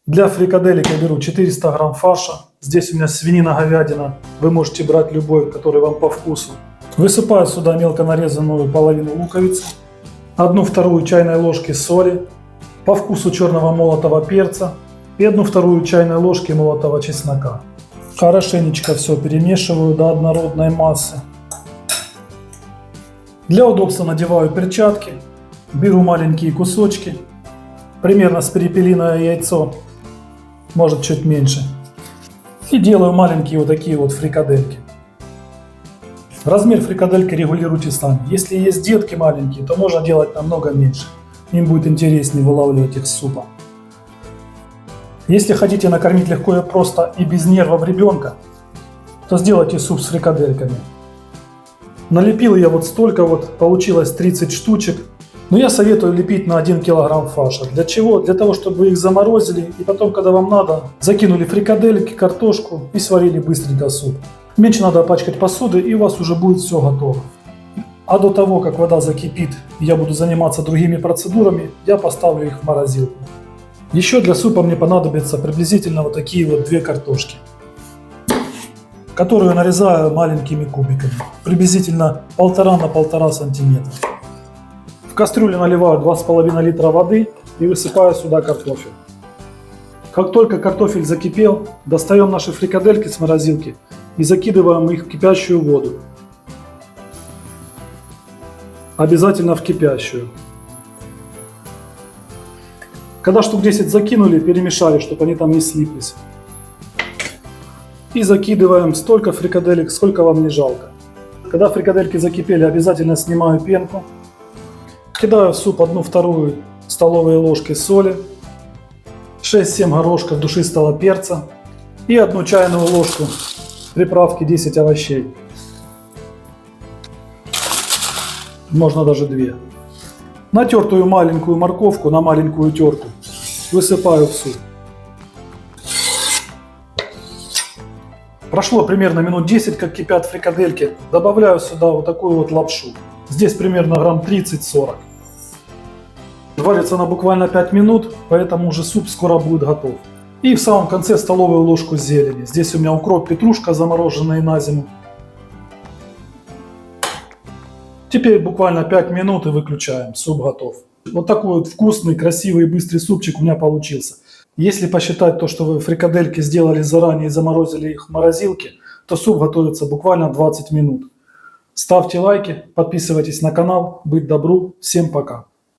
Для фрикаделек я беру 400 грамм фарша. Здесь у меня свинина, говядина. Вы можете брать любой, который вам по вкусу. Высыпаю сюда мелко нарезанную половину луковицы, 1/2 чайной ложки соли, по вкусу черного молотого перца и 1/2 чайной ложки молотого чеснока. Хорошенечко все перемешиваю до однородной массы. Для удобства надеваю перчатки, беру маленькие кусочки, примерно с перепелиное яйцо, может чуть меньше, и делаю маленькие вот такие вот фрикадельки. Размер фрикадельки регулируйте сами. Если есть детки маленькие, то можно делать намного меньше. Им будет интереснее вылавливать их с супа. Если хотите накормить легко и просто и без нервов ребенка, то сделайте суп с фрикадельками. Налепил я вот столько вот, получилось 30 штучек. Но я советую лепить на 1 килограмм фарша. Для чего? Для того, чтобы вы их заморозили и потом, когда вам надо, закинули фрикадельки, картошку и сварили быстренько суп. Меньше надо опачкать посуды, и у вас уже будет все готово. А до того, как вода закипит и я буду заниматься другими процедурами, я поставлю их в морозилку. Еще для супа мне понадобятся приблизительно вот такие вот 2 картошки, которую нарезаю маленькими кубиками, приблизительно 1,5 на 1,5 сантиметра. В кастрюлю наливаю 2,5 литра воды и высыпаю сюда картофель. Как только картофель закипел, достаем наши фрикадельки с морозилки и закидываем их в кипящую воду. Обязательно в кипящую. Когда штук 10 закинули, перемешали, чтобы они там не слиплись. И закидываем столько фрикаделек, сколько вам не жалко. Когда фрикадельки закипели, обязательно снимаю пенку. Кидаю в суп 1/2 столовые ложки соли, 6-7 горошков душистого перца и 1 чайную ложку приправки 10 овощей. Можно даже 2. Натертую маленькую морковку на маленькую терку высыпаю в суп. Прошло примерно минут 10, как кипят фрикадельки. Добавляю сюда вот такую вот лапшу. Здесь примерно грамм 30-40. Варится она буквально 5 минут, поэтому уже суп скоро будет готов. И в самом конце столовую ложку зелени. Здесь у меня укроп, петрушка, замороженная на зиму. Теперь буквально 5 минут и выключаем. Суп готов. Вот такой вот вкусный, красивый и быстрый супчик у меня получился. Если посчитать то, что вы фрикадельки сделали заранее и заморозили их в морозилке, то суп готовится буквально 20 минут. Ставьте лайки, подписывайтесь на канал. Быть добру. Всем пока.